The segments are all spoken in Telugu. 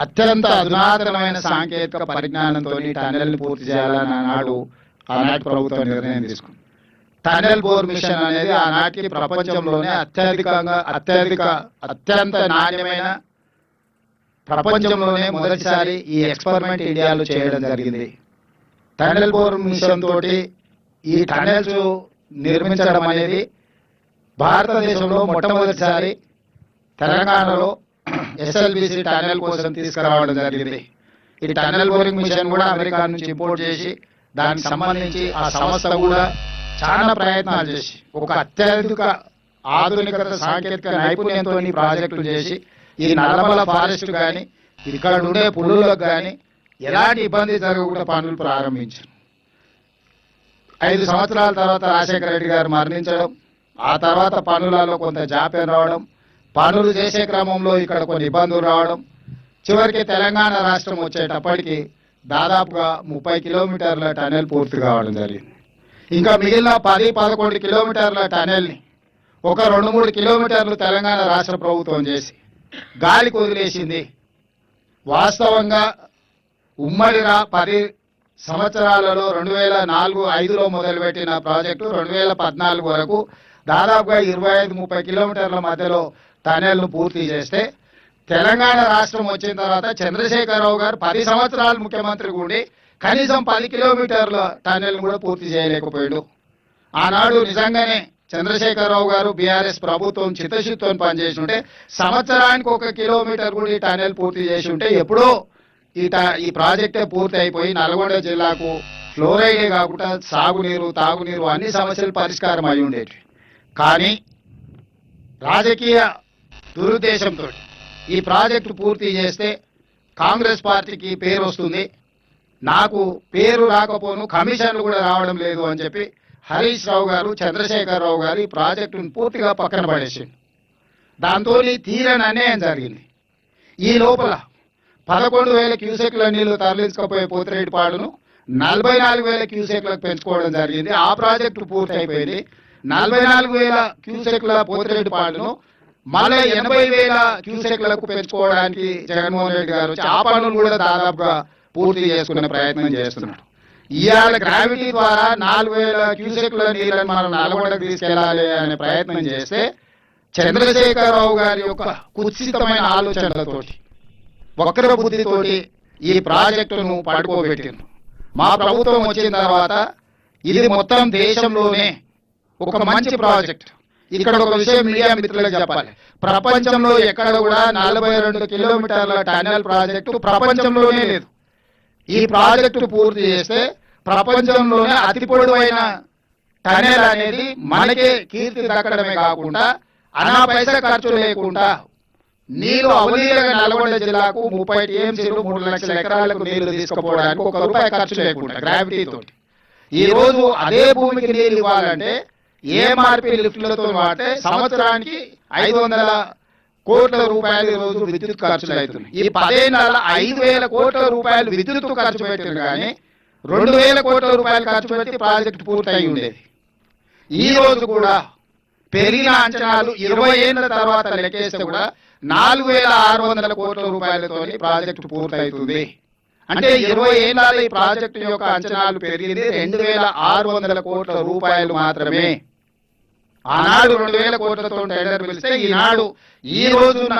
అత్యంత అధునాతనమైన సాంకేతిక పరిజ్ఞానంతో టన్నెల్ని పూర్తి చేయాలని ఆనాటి ప్రభుత్వం నిర్ణయం తీసుకుంది. టన్నెల్ బోర్ మిషన్ అనేది ఆనాటికి ప్రపంచంలోనే అత్యంత నాణ్యమైన, ప్రపంచంలోనే మొదటిసారి ఈ ఎక్స్పెరిమెంట్ ఇండియాలో చేయడం జరిగింది. టన్నెల్ బోర్ మిషన్ తోటి ఈ టన్నెల్స్ నిర్మించడం అనేది భారతదేశంలో మొట్టమొదటిసారి తెలంగాణలో ఎస్ఎల్బిసి టన్నెల్ కోసం తీసుకురావడం జరిగింది. ఈ టన్నెల్ బోరింగ్ మిషన్ కూడా అమెరికా నుంచి ఇంపోర్ట్ చేసి దానికి సంబంధించి ఆ సంస్థ కూడా చాలా ప్రయత్నాలు చేసి ఒక అత్యధిక ఆధునికత సాంకేతిక నైపుణ్యంతో ప్రాజెక్టులు చేసి ఈ నల్లమల ఫారెస్ట్ కానీ ఇక్కడ ఉండే పులులకు కానీ ఎలాంటి ఇబ్బంది జరగకుండా పనులు ప్రారంభించారు. 5 సంవత్సరాల తర్వాత రాజశేఖర రెడ్డి గారు మరణించడం, ఆ తర్వాత పనులలో కొంత జాప్యం రావడం, పనులు చేసే క్రమంలో ఇక్కడ కొన్ని ఇబ్బందులు రావడం, చివరికి తెలంగాణ రాష్ట్రం వచ్చేటప్పటికి దాదాపుగా 30 కిలోమీటర్ల టన్నెల్ పూర్తి కావడం జరిగింది. ఇంకా మిగిలిన 10-11 కిలోమీటర్ల టన్నెల్ని ఒక 2-3 కిలోమీటర్లు తెలంగాణ రాష్ట్ర ప్రభుత్వం చేసి గాలికి వదిలేసింది. వాస్తవంగా ఉమ్మడి 10 సంవత్సరాలలో 2004-05లో మొదలుపెట్టిన ప్రాజెక్టు 2014 వరకు దాదాపుగా 25-30 కిలోమీటర్ల మధ్యలో టన్నెల్ను పూర్తి చేస్తే, తెలంగాణ రాష్ట్రం వచ్చిన తర్వాత చంద్రశేఖరరావు గారు 10 సంవత్సరాలు ముఖ్యమంత్రి ఉండి కనీసం 10 కిలోమీటర్ల టన్నెల్ను కూడా పూర్తి చేయలేకపోయాడు. ఆనాడు నిజంగానే చంద్రశేఖరరావు గారు బీఆర్ఎస్ ప్రభుత్వం చిత్తశుద్ధితో పనిచేసి ఉంటే సంవత్సరానికి 1 కిలోమీటర్ కూడా ఈ టన్నెల్ పూర్తి చేసి ఉంటే ఎప్పుడో ఈ ప్రాజెక్టే పూర్తి అయిపోయి నల్గొండ జిల్లాకు ఫ్లోరైడే కాకుండా సాగునీరు, తాగునీరు అన్ని సమస్యలు పరిష్కారం అయి ఉండేవి. కానీ రాజకీయ దురుద్దేశంతో ఈ ప్రాజెక్టు పూర్తి చేస్తే కాంగ్రెస్ పార్టీకి పేరు వస్తుంది, నాకు పేరు రాకపోను, కమిషన్లు కూడా రావడం లేదు అని చెప్పి హరీష్ రావు గారు, చంద్రశేఖరరావు గారు ఈ ప్రాజెక్టును పూర్తిగా పక్కన పడేసింది. దాంతో తీరని అన్యాయం జరిగింది. ఈ లోపల 11,000 క్యూసెక్ల నీళ్లు తరలించకపోయే పోతిరెడ్డిపాడును 44,000 క్యూసెక్లకు పెంచుకోవడం జరిగింది. ఆ ప్రాజెక్టు పూర్తి అయిపోయింది. 44,000 క్యూసెక్ల పోతిరెడ్డిపాడును మళ్ళీ 80,000 క్యూసెక్లకు పెంచుకోవడానికి జగన్మోహన్ రెడ్డి గారు ఆ పనులు కూడా దాదాపుగా పూర్తి చేసుకునే ప్రయత్నం చేస్తున్నారు. ఇవాళ గ్రావిటీ ద్వారా 4,000 క్యూసెక్ల నీళ్ళని మనం నల్గొండకు తీసుకెళ్లాలి అనే ప్రయత్నం చేస్తే చంద్రశేఖరరావు గారి యొక్క కుత్సితమైన ఆలోచనలతోటి, వక్ర బుద్ధితోటి ఈ ప్రాజెక్టును పడుకోబెట్టింది. మా ప్రభుత్వం వచ్చిన తర్వాత ఇది మొత్తం దేశంలోనే ఒక మంచి ప్రాజెక్ట్. ఇక్కడ ఒక విషయం మీడియా మిత్రులకు చెప్పాలి, ప్రపంచంలో ఎక్కడ కూడా 42 కిలోమీటర్ల టన్నెల్ ప్రాజెక్టు ప్రపంచంలోనే లేదు. ఈ ప్రాజెక్టు పూర్తి చేస్తే ప్రపంచంలోనే అతి పొడవైన టన్నెల్ అనేది మనకే కీర్తి దక్కడమే కాకుండా అనా పైసా ఖర్చు లేకుండా నీళ్లు అవలీలగా నల్గొండ జిల్లాకు 30 టీఎంసీలు 3 లక్షల ఎకరాలకు నీళ్లు తీసుకుపోవడానికి ₹1 ఖర్చు లేకుండా గ్రావిటీతో ఈ రోజు అదే భూమికి నీళ్లు ఇవ్వాలంటే ఏఎంఆర్పీ లిఫ్ట్లతో వాడితే సంవత్సరానికి 500 కోట్ల రూపాయలు ఈ రోజు విద్యుత్ ఖర్చులు అవుతున్నాయి. ఈ 10 నెలల 5,000 కోట్ల రూపాయలు విద్యుత్ ఖర్చు పెట్టిన కానీ 2,000 కోట్ల రూపాయలు ఖర్చు పెట్టి ప్రాజెక్టు పూర్తయి ఉండేది. ఈ రోజు కూడా పెరిగిన అంచనాలు 20 ఏళ్ల తర్వాత లెక్కేస్తే కూడా 4,600 కోట్ల రూపాయలతో ప్రాజెక్టు పూర్తవుతుంది. అంటే 20 ఏళ్ల ఈ ప్రాజెక్టు యొక్క అంచనాలు పెరిగింది 2,600 కోట్ల రూపాయలు మాత్రమే. ఆనాడు 2,000 కోట్లతో టెండర్ పిలిస్తే ఈనాడు ఈ రోజున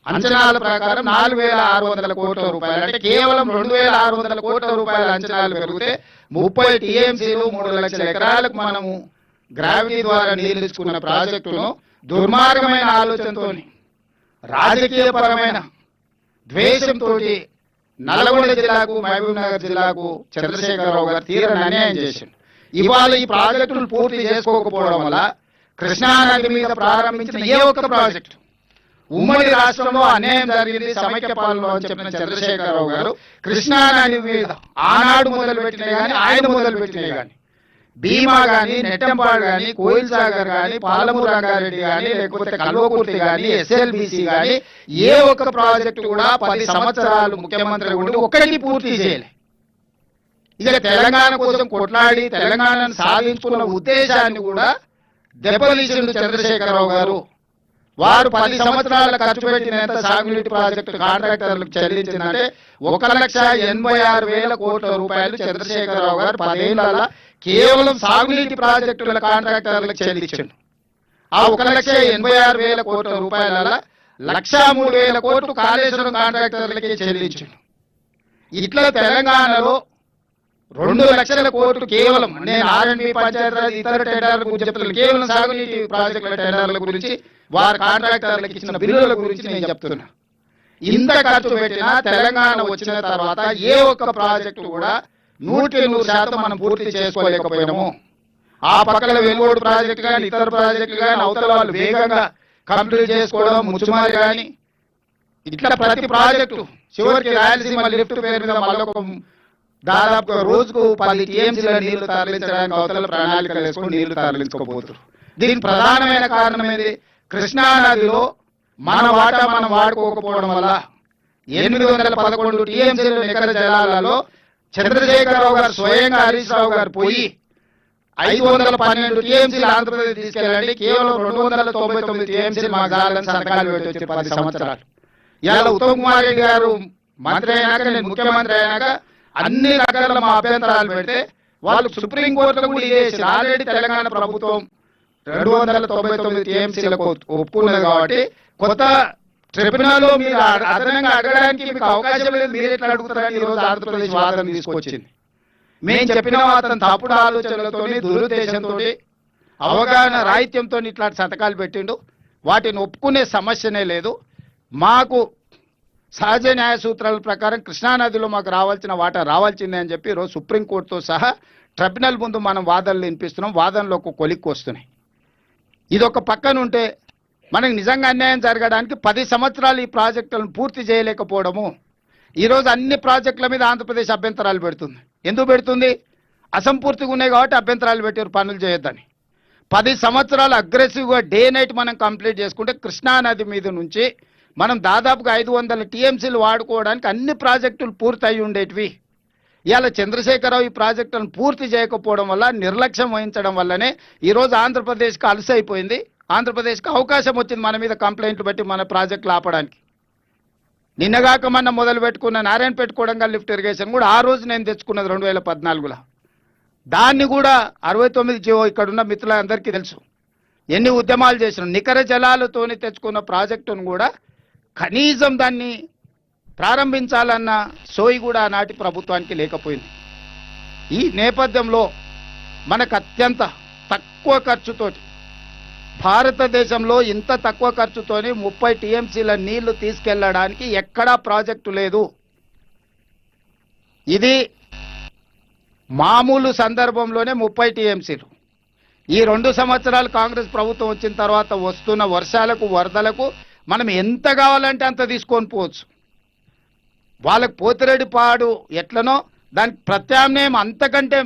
అంచనాల ప్రకారం 4,600 కోట్ల రూపాయలు, అంటే కేవలం 2,600 కోట్ల రూపాయల అంచనాలు పెరిగితే 30 టీఎంసీలు 3 లక్షల ఎకరాలకు మనము గ్రావిటీ ద్వారా నీళ్లు తీసుకున్న ప్రాజెక్టును దుర్మార్గమైన ఆలోచనతో, రాజకీయపరమైన ద్వేషంతో నల్గొండ జిల్లాకు, మహబూబ్ నగర్ జిల్లాకు చంద్రశేఖరరావు గారు తీరని అన్యాయం చేశారు. ఇవాళ ఈ ప్రాజెక్టులు పూర్తి చేసుకోకపోవడం వల్ల కృష్ణానది మీద ప్రారంభించిన ఏ ఒక్క ప్రాజెక్టు ఉమ్మడి రాష్ట్రంలో అన్యాయం జరిగింది సమైక్య పాలనలో అని చెప్పిన చంద్రశేఖరరావు గారు కృష్ణానది మీద ఆనాడు మొదలుపెట్టినాయి కానీ, ఆయన మొదలుపెట్టినాయి కానీ, భీమా కానీ, నెట్టంపాడు కానీ, కోయిల్ సాగర్ కానీ, పాలమూరు రంగారెడ్డి కానీ, లేకపోతే కల్వకుర్తి కానీ, ఎస్ఎల్బిసి కానీ ఏ ఒక్క ప్రాజెక్టు కూడా 10 సంవత్సరాలు ముఖ్యమంత్రి ఉండి ఒక్కటి పూర్తి చేయలే. ఇక తెలంగాణ కోసం కొట్లాడి తెలంగాణను సాధించుకున్న ఉద్దేశాన్ని కూడా దెబ్బతీసిండు చంద్రశేఖరరావు గారు. వారు 10 సంవత్సరాల ఖర్చు పెట్టినంత సాగునీటి ప్రాజెక్టు కాంట్రాక్టర్లకు చెల్లించిందంటే 1,86,000 కోట్ల రూపాయలు చంద్రశేఖరరావు గారు 10 ఏళ్లలో కేవలం సాగునీటి ప్రాజెక్టుల కాంట్రాక్టర్లకు చెల్లించాడు. ఆ 1,86,000 కోట్ల రూపాయలలో 1,03,000 కోట్లు కాళేశ్వరం కాంట్రాక్టర్లకి చెల్లించాడు. ఇట్లా తెలంగాణలో 2 లక్షల కోట్లు కేవలం నేను ఆర్ఎండ్బి పంచాయతీరాజ్ ఇతర టెండర్ల గురించి చెప్తున్నాను. కేవలం సాగునీటి ప్రాజెక్టుల టెండర్ల గురించి వారి కాంట్రాక్టర్లకు ఇచ్చిన బిల్లుల గురించి నేను చెప్తున్నా. ఇంత ఖర్చు పెట్టినా తెలంగాణ వచ్చిన తర్వాత ఏ ఒక్క ప్రాజెక్టు కూడా 100% మనం పూర్తి చేసుకోలేకపోయినాము. ఆ పక్కన వెలుగోడు ప్రాజెక్టు కానీ ఇతర ప్రాజెక్టులు కానీ అవతల వాళ్ళు వేగంగా కంప్లీట్ చేసుకోవడం ముచ్చుమారి కానీ ఇట్లా ప్రతి ప్రాజెక్టు చివరికి రాయలసీమ లిఫ్ట్ పేరు మీద మళ్ళీ ఒక దాదాపు రోజుకు 10 టీఎంసీల నీళ్లు తరలించడానికి అవతల ప్రణాళికలు వేసుకొని నీళ్లు తరలించకపోతున్నారు. దీనికి ప్రధానమైన కారణం ఏది? కృష్ణా నదిలో మన వాటా మనం వాడుకోకపోవడం వల్ల 811 టీఎంసీల నికర జలాలలో చంద్రశేఖరరావు గారు స్వయంగా హరీష్ రావు గారు పోయి 512 టీఎంసీలు ఆంధ్రప్రదేశ్ తీసుకెళ్ళండి, కేవలం 299 టీఎంసీలు మాకు చాలని సంతకాలు పెట్టి వచ్చి 10 సంవత్సరాలు. ఇవాళ ఉత్తమ్ కుమార్ రెడ్డి గారు మంత్రి అయినాక నేను ముఖ్యమంత్రి అయినాక అన్ని రకాల మా అభ్యంతరాలు పెడితే వాళ్ళు సుప్రీంకోర్టులో కూడా ఇదేసి ఆల్రెడీ తెలంగాణ ప్రభుత్వం 299 టీఎంసీలకు ఒప్పుకున్నది కాబట్టి కొత్త ట్రిబ్యునల్లో మీరు అదనంగా అడగడానికి మీకు అవకాశం లేదు, మీరు ఎట్లా అడుగుతారని ఈరోజు ఆంధ్రప్రదేశ్ వాదన తీసుకొచ్చింది. మేము చెప్పిన అతను తప్పుడు ఆలోచనలతో దురుద్దేశంతో అవగాహన రాహిత్యంతో ఇట్లాంటి సంతకాలు పెట్టిండు. వాటిని ఒప్పుకునే సమస్యనే లేదు. మాకు సహజ న్యాయ సూత్రాల ప్రకారం కృష్ణానదిలో మాకు రావాల్సిన వాటా రావాల్సిందే అని చెప్పి ఈరోజు సుప్రీంకోర్టుతో సహా ట్రిబ్యునల్ ముందు మనం వాదనలు వినిపిస్తున్నాం. వాదనలో ఒక కొలిక్కి వస్తున్నాయి. ఇదొక పక్కన ఉంటే మనకు నిజంగా అన్యాయం జరగడానికి 10 సంవత్సరాలు ఈ ప్రాజెక్టులను పూర్తి చేయలేకపోవడము. ఈరోజు అన్ని ప్రాజెక్టుల మీద ఆంధ్రప్రదేశ్ అభ్యంతరాలు పెడుతుంది. ఎందుకు పెడుతుంది? అసంపూర్తిగా ఉన్నాయి కాబట్టి అభ్యంతరాలు పెట్టారు, పనులు చేయొద్దని. 10 సంవత్సరాలు అగ్రెసివ్గా డే నైట్ మనం కంప్లీట్ చేసుకుంటే కృష్ణానది మీద నుంచి మనం దాదాపుగా 500 టీఎంసీలు వాడుకోవడానికి అన్ని ప్రాజెక్టులు పూర్తి అయి ఉండేటివి. ఇవాళ చంద్రశేఖరరావు ఈ ప్రాజెక్టులను పూర్తి చేయకపోవడం వల్ల, నిర్లక్ష్యం వహించడం వల్లనే ఈరోజు ఆంధ్రప్రదేశ్కి అలసైపోయింది. ఆంధ్రప్రదేశ్కి అవకాశం వచ్చింది మన మీద కంప్లైంట్లు పెట్టి మన ప్రాజెక్టులు ఆపడానికి. నిన్నగాక మొన్న మొదలు పెట్టుకున్న నారాయణపేట కొడంగల్ లిఫ్ట్ ఇరిగేషన్ కూడా ఆ రోజు నేను తెచ్చుకున్నది 2014లో. దాన్ని కూడా 69 జీవో ఇక్కడున్న మిత్రులందరికీ తెలుసు. ఎన్ని ఉద్యమాలు చేసినాం. నికర జలాలతోని తెచ్చుకున్న ప్రాజెక్టును కూడా కనీసం దాన్ని ప్రారంభించాలన్న సోయి కూడా ఆనాటి ప్రభుత్వానికి లేకపోయింది. ఈ నేపథ్యంలో మనకు అత్యంత తక్కువ ఖర్చుతోటి భారతదేశంలో ఇంత తక్కువ ఖర్చుతోని 30 టీఎంసీల నీళ్లు తీసుకెళ్లడానికి ఎక్కడా ప్రాజెక్టు లేదు. ఇది మామూలు సందర్భంలోనే 30 టీఎంసీలు. ఈ 2 సంవత్సరాలు కాంగ్రెస్ ప్రభుత్వం వచ్చిన తర్వాత వస్తున్న వర్షాలకు వరదలకు మనం ఎంత కావాలంటే అంత తీసుకొని పోవచ్చు. వాళ్ళకు పోతిరెడ్డిపాడు ఎట్లనో దానికి ప్రత్యామ్నాయం అంతకంటే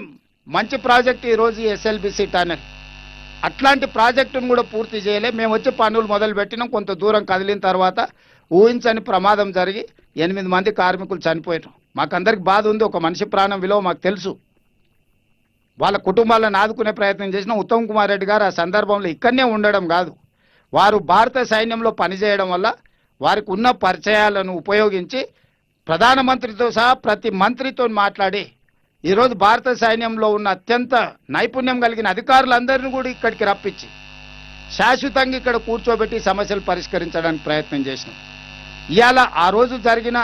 మంచి ప్రాజెక్టు ఈరోజు ఎస్ఎల్బిసి టనల్. అట్లాంటి ప్రాజెక్టును కూడా పూర్తి చేయలే. మేము వచ్చి పనులు మొదలు పెట్టినాం. కొంత దూరం కదిలిన తర్వాత ఊహించని ప్రమాదం జరిగి 8 మంది కార్మికులు చనిపోయారు. మాకందరికి బాధ ఉంది. ఒక మనిషి ప్రాణం విలువ మాకు తెలుసు. వాళ్ళ కుటుంబాలను ఆదుకునే ప్రయత్నం చేసిన ఉత్తమ్ కుమార్ రెడ్డి గారు ఆ సందర్భంలో ఇక్కడనే ఉండడం కాదు, వారు భారత సైన్యంలో పనిచేయడం వల్ల వారికి ఉన్న పరిచయాలను ఉపయోగించి ప్రధానమంత్రితో సహా ప్రతి మంత్రితో మాట్లాడి ఈరోజు భారత సైన్యంలో ఉన్న అత్యంత నైపుణ్యం కలిగిన అధికారులందరినీ కూడా ఇక్కడికి రప్పించి శాశ్వతంగా ఇక్కడ కూర్చోబెట్టి సమస్యలు పరిష్కరించడానికి ప్రయత్నం చేసినాం. ఇవాళ ఆ రోజు జరిగిన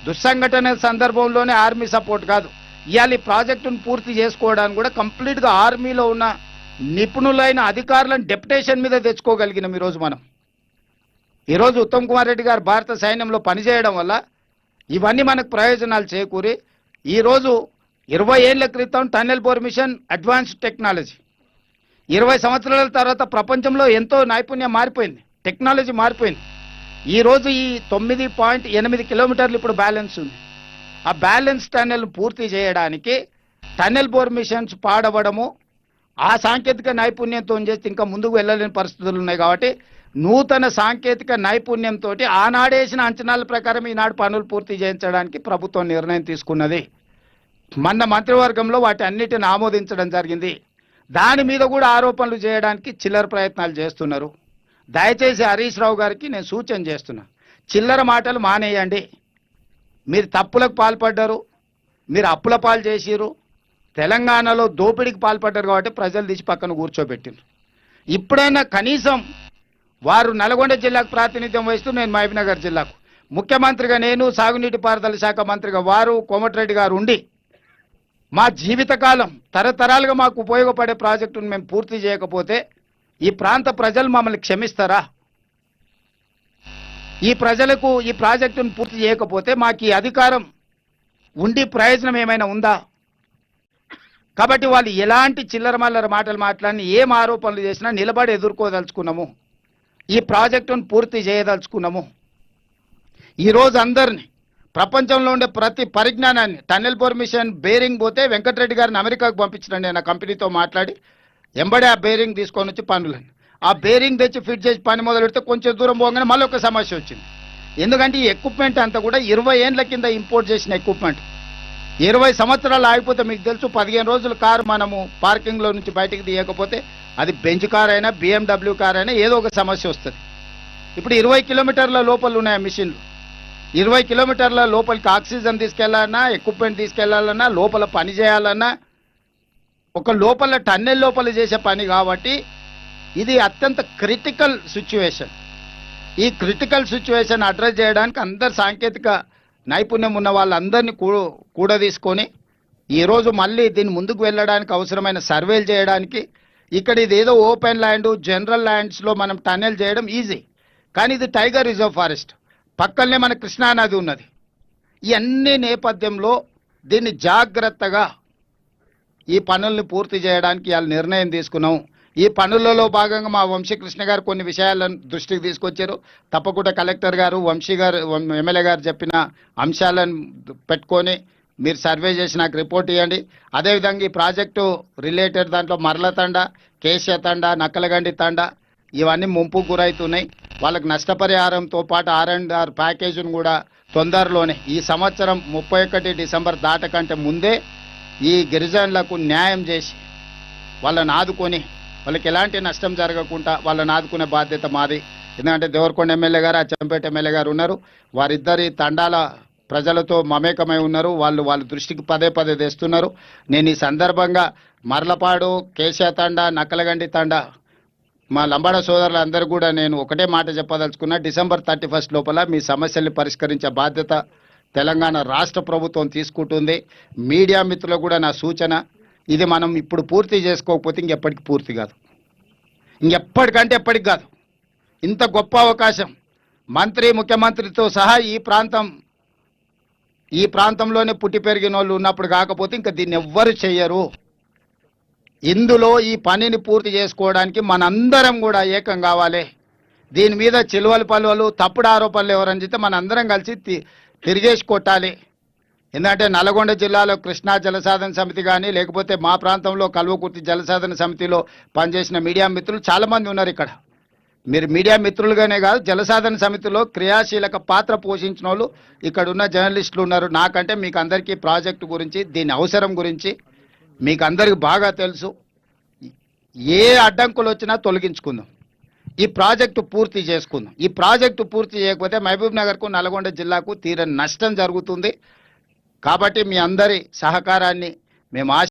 దుస్సంఘటన సందర్భంలోనే ఆర్మీ సపోర్ట్ కాదు, ఇవాళ ఈ ప్రాజెక్టును పూర్తి చేసుకోవడానికి కూడా కంప్లీట్గా ఆర్మీలో ఉన్న నిపుణులైన అధికారులను డెప్యుటేషన్ మీద తెచ్చుకోగలిగినాం. ఈరోజు ఉత్తమ్ కుమార్ రెడ్డి గారు భారత సైన్యంలో పనిచేయడం వల్ల ఇవన్నీ మనకు ప్రయోజనాలు చేకూరి ఈరోజు 20 ఏళ్ల క్రితం tunnel bore machine advanced technology, 20 సంవత్సరాల తర్వాత ప్రపంచంలో ఎంతో నైపుణ్యం మారిపోయింది, టెక్నాలజీ మారిపోయింది. ఈరోజు ఈ 9.8 కిలోమీటర్లు ఇప్పుడు బ్యాలెన్స్ ఉంది. ఆ బ్యాలెన్స్ టన్నెల్ పూర్తి చేయడానికి టన్నెల్ బోర్ మిషన్స్ పాడవడము, ఆ సాంకేతిక నైపుణ్యంతో చేస్తే ఇంకా ముందుకు వెళ్ళలేని పరిస్థితులు ఉన్నాయి. కాబట్టి నూతన సాంకేతిక నైపుణ్యంతో ఆనాడేసిన అంచనాల ప్రకారం ఈనాడు పనులు పూర్తి చేయించడానికి ప్రభుత్వం నిర్ణయం తీసుకున్నది. మన మంత్రివర్గంలో వాటి అన్నిటిని ఆమోదించడం జరిగింది. దాని మీద కూడా ఆరోపణలు చేయడానికి చిల్లర ప్రయత్నాలు చేస్తున్నారు. దయచేసి హరీష్ రావు గారికి నేను సూచన చేస్తున్నా, చిల్లర మాటలు మానేయండి. మీరు తప్పులకు పాల్పడ్డారు, మీరు అప్పుల పాలు చేసిరు, తెలంగాణలో దోపిడీకి పాల్పడ్డారు కాబట్టి ప్రజలు తీసి పక్కన కూర్చోబెట్టిండ్రు. ఇప్పుడైనా కనీసం వారు నల్గొండ జిల్లాకు ప్రాతినిధ్యం వహిస్తూ నేను మహబూబ్నగర్ జిల్లాకు ముఖ్యమంత్రిగా నేను, సాగునీటి పారుదల శాఖ మంత్రిగా వారు, కోమటిరెడ్డి గారు ఉండి మా జీవితకాలం తరతరాలుగా మాకు ఉపయోగపడే ప్రాజెక్టును మేము పూర్తి చేయకపోతే ఈ ప్రాంత ప్రజలు మమ్మల్ని క్షమిస్తారా? ఈ ప్రజలకు ఈ ప్రాజెక్టును పూర్తి చేయకపోతే మాకు ఈ అధికారం ఉండి ప్రయోజనం ఏమైనా ఉందా? కాబట్టి వాళ్ళు ఎలాంటి చిల్లర మల్లర మాటలు మాట్లాడి ఏం ఆరోపణలు చేసినా నిలబడి ఎదుర్కోదలుచుకున్నాము. ఈ ప్రాజెక్టును పూర్తి చేయదలుచుకున్నాము. ఈరోజు అందరినీ ప్రపంచంలో ఉండే ప్రతి పరిజ్ఞానాన్ని టన్నెల్ పర్మిషన్ బేరింగ్ పోతే వెంకటరెడ్డి గారిని అమెరికాకు పంపించినండి నేను ఆ కంపెనీతో మాట్లాడి ఎంబడే ఆ బేరింగ్ తీసుకొని వచ్చి పనులని ఆ బేరింగ్ తెచ్చి ఫిట్ చేసి పని మొదలు పెడితే కొంచెం దూరం పోగానే మళ్ళీ ఒక సమస్య వచ్చింది. ఎందుకంటే ఈ ఎక్విప్మెంట్ అంతా కూడా 20 ఏండ్ల కింద ఇంపోర్ట్ చేసిన ఎక్విప్మెంట్. 20 సంవత్సరాలు ఆగిపోతే మీకు తెలుసు 15 రోజుల కారు మనము పార్కింగ్లో నుంచి బయటికి తీయకపోతే అది బెంచ్ కార్ అయినా BMW కార్ అయినా ఏదో ఒక సమస్య వస్తుంది. ఇప్పుడు 20 కిలోమీటర్ల లోపల ఉన్నాయి మిషన్లు. 20 కిలోమీటర్ల లోపలికి ఆక్సిజన్ తీసుకెళ్లాలన్నా, ఎక్విప్మెంట్ తీసుకెళ్లాలన్నా, లోపల పని చేయాలన్నా ఒక లోపల టన్నెల్ లోపల చేసే పని కాబట్టి ఇది అత్యంత క్రిటికల్ సిచ్యువేషన్. ఈ క్రిటికల్ సిచ్యువేషన్ అడ్రస్ చేయడానికి అందరు సాంకేతిక నైపుణ్యం ఉన్న వాళ్ళందరినీ కూడా తీసుకొని ఈరోజు మళ్ళీ దీన్ని ముందుకు వెళ్ళడానికి అవసరమైన సర్వేలు చేయడానికి ఇక్కడ ఇది ఏదో ఓపెన్ ల్యాండ్ జనరల్ ల్యాండ్స్లో మనం టన్నెల్ చేయడం ఈజీ, కానీ ఇది టైగర్ రిజర్వ్ ఫారెస్ట్, పక్కనే మన కృష్ణానది ఉన్నది. ఈ అన్ని నేపథ్యంలో దీన్ని జాగ్రత్తగా ఈ పనుల్ని పూర్తి చేయడానికి ఇవాళ నిర్ణయం తీసుకున్నాం. ఈ పనులలో భాగంగా మా వంశీకృష్ణ గారు కొన్ని విషయాలను దృష్టికి తీసుకొచ్చారు. తప్పకుండా కలెక్టర్ గారు, వంశీ గారు, ఎమ్మెల్యే గారు చెప్పిన అంశాలను పెట్టుకొని మీరు సర్వే చేసి నాకు రిపోర్ట్ ఇవ్వండి. అదేవిధంగా ఈ ప్రాజెక్టు రిలేటెడ్ దాంట్లో మర్ల తండ, కేశ తండ, నక్కలగండి తండ ఇవన్నీ ముంపు గురవుతున్నాయి. వాళ్ళకి నష్టపరిహారంతో పాటు R&R ప్యాకేజీని కూడా తొందరలోనే ఈ సంవత్సరం 31 డిసెంబర్ దాటకంటే ముందే ఈ గిరిజనులకు న్యాయం చేసి వాళ్ళని ఆదుకొని వాళ్ళకి ఎలాంటి నష్టం జరగకుండా వాళ్ళని ఆదుకునే బాధ్యత మాది. ఎందుకంటే దేవరకొండ ఎమ్మెల్యే గారు, అచ్చంపేట ఎమ్మెల్యే గారు ఉన్నారు. వారిద్దరి తండాల ప్రజలతో మమేకమై ఉన్నారు. వాళ్ళ దృష్టికి పదే పదే తెస్తున్నారు. నేను ఈ సందర్భంగా మర్లపాడు, కేశతండ, నక్కలగండి తండ మా లంబాడ సోదరులందరూ కూడా నేను ఒకటే మాట చెప్పదలుచుకున్నా, డిసెంబర్ 31 లోపల మీ సమస్యల్ని పరిష్కరించే బాధ్యత తెలంగాణ రాష్ట్ర ప్రభుత్వం తీసుకుంటుంది. మీడియా మిత్రులకు కూడా నా సూచన, ఇది మనం ఇప్పుడు పూర్తి చేసుకోకపోతే ఇంకెప్పటికి పూర్తి కాదు, ఇంకెప్పటికంటే ఎప్పటికి కాదు. ఇంత గొప్ప అవకాశం మంత్రి, ముఖ్యమంత్రితో సహా ఈ ప్రాంతంలోనే పుట్టి పెరిగిన వాళ్ళు ఉన్నప్పుడు కాకపోతే ఇంకా దీన్ని ఎవ్వరు చెయ్యరు. ఇందులో ఈ పనిని పూర్తి చేసుకోవడానికి మనందరం కూడా ఏకం కావాలి. దీని మీద చిలువలు పలువలు తప్పుడు ఆరోపణలు ఎవరని చెప్తే మనందరం కలిసి తిరిగేసి కొట్టాలి. ఎందుకంటే నల్గొండ జిల్లాలో కృష్ణా జలసాధన సమితి కానీ లేకపోతే మా ప్రాంతంలో కల్వకుర్తి జలసాధన సమితిలో పనిచేసిన మీడియా మిత్రులు చాలామంది ఉన్నారు. ఇక్కడ మీరు మీడియా మిత్రులుగానే కాదు, జలసాధన సమితిలో క్రియాశీలక పాత్ర పోషించిన వాళ్ళు ఇక్కడ ఉన్న జర్నలిస్టులు ఉన్నారు. నాకంటే మీకు అందరికీ ప్రాజెక్టు గురించి, దీని అవసరం గురించి మీకు అందరికి బాగా తెలుసు. ఏ అడ్డంకులు వచ్చినా తొలగించుకుందాం, ఈ ప్రాజెక్టు పూర్తి చేసుకుందాం. ఈ ప్రాజెక్టు పూర్తి చేయకపోతే మహబూబ్ నగర్కు, నల్గొండ జిల్లాకు తీరని నష్టం జరుగుతుంది. కాబట్టి మీ అందరి సహకారాన్ని మేము